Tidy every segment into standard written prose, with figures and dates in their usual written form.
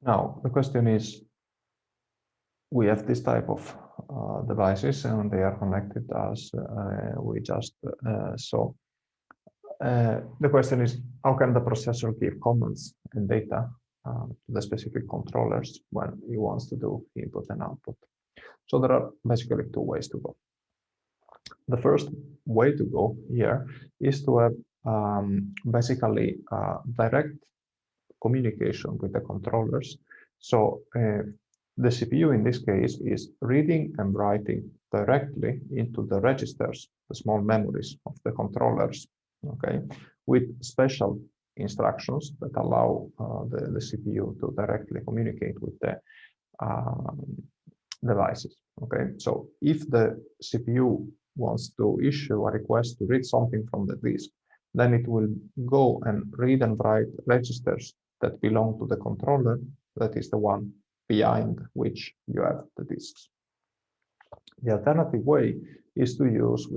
Now, the question is, we have this type of devices and they are connected as we just saw. The question is, how can the processor give commands and data to the specific controllers when he wants to do input and output? So there are basically two ways to go. The first way to go here is to have basically direct communication with the controllers. So the CPU in this case is reading and writing directly into the registers, the small memories of the controllers, okay, with special instructions that allow the CPU to directly communicate with the devices. Okay, so if the CPU wants to issue a request to read something from the disk, then it will go and read and write registers that belong to the controller, that is the one behind which you have the disks. The alternative way is to use,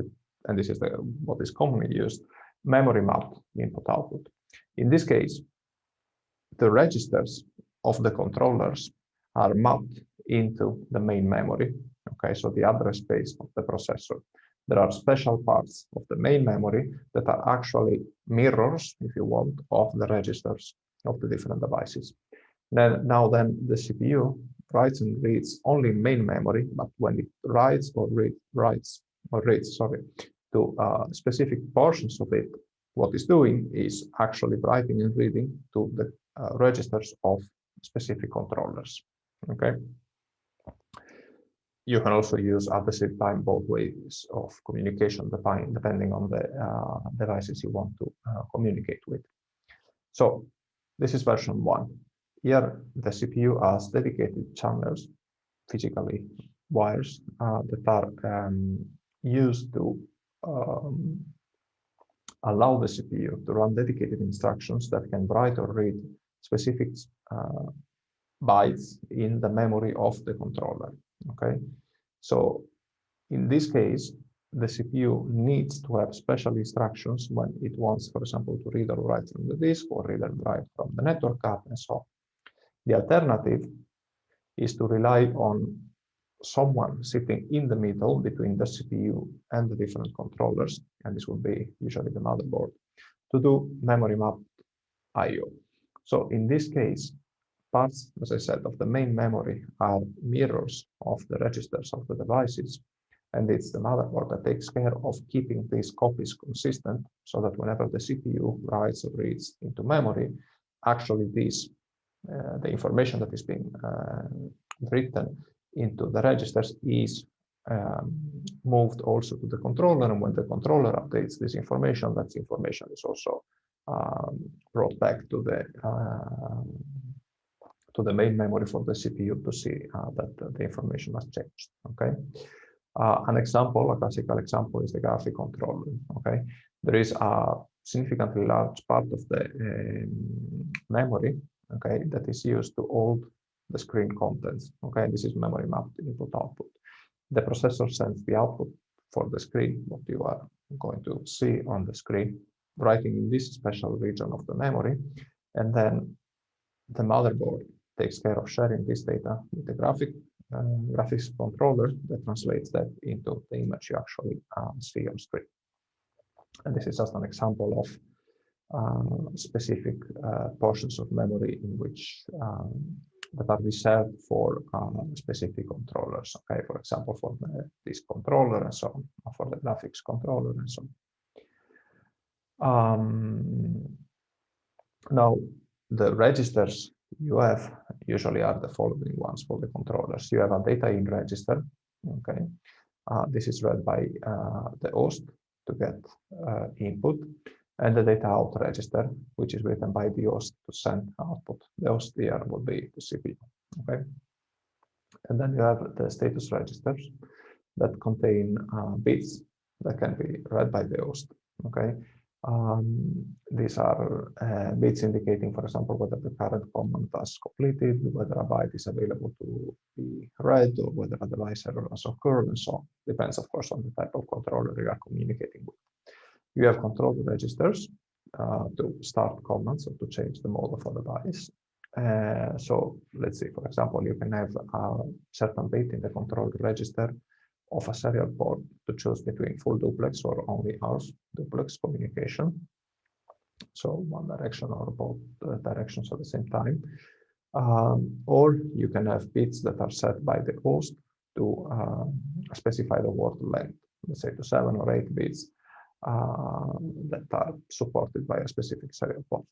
and this is what is commonly used, memory mapped input output. In this case, the registers of the controllers are mapped into the main memory, okay, so the address space of the processor. There are special parts of the main memory that are actually mirrors, if you want, of the registers of the different devices. Then the CPU writes and reads only main memory, but when it writes or reads to specific portions of it, what it's doing is actually writing and reading to the registers of specific controllers. Okay. You can also use at the same time both ways of communication depending on the devices you want to communicate with. So this is version 1. Here the CPU has dedicated channels, physically wires, that are used to allow the CPU to run dedicated instructions that can write or read specific bytes in the memory of the controller. Okay, so in this case, the CPU needs to have special instructions when it wants, for example, to read or write from the disk or read and write from the network card and so on. The alternative is to rely on someone sitting in the middle between the CPU and the different controllers, and this would be usually the motherboard, to do memory mapped I/O. So in this case, parts, as I said, of the main memory are mirrors of the registers of the devices, and it's the motherboard that takes care of keeping these copies consistent so that whenever the CPU writes or reads into memory, actually the information that is being written into the registers is moved also to the controller, and when the controller updates this information, that information is also brought back to the main memory for the CPU to see that the information has changed. Okay. An example, a classical example, is the graphic controller. Okay, there is a significantly large part of the memory, okay, that is used to hold the screen contents. Okay, this is memory mapped input output. The processor sends the output for the screen, what you are going to see on the screen, writing in this special region of the memory, and then the motherboard takes care of sharing this data with the graphics controller that translates that into the image you actually see on screen. And this is just an example of specific portions of memory in which that are reserved for specific controllers. Okay, for example, for this controller and so on, for the graphics controller and so on. Now, the registers you have usually are the following ones for the controllers. You have a data in register. Okay, this is read by the host to get input, and the data out register, which is written by the host to send output. The host here would be the CPU. Okay, and then you have the status registers that contain bits that can be read by the host. Okay. These are bits indicating, for example, whether the current command has completed, whether a byte is available to be read, or whether a device error has occurred, and so on. Depends, of course, on the type of controller you are communicating with. You have control registers to start commands or to change the mode of a device. So let's say, for example, you can have a certain bit in the control register of a serial port to choose between full duplex or only half duplex communication. So one direction or both directions at the same time. Or you can have bits that are set by the host to specify the word length, let's say to 7 or 8 bits that are supported by a specific serial port.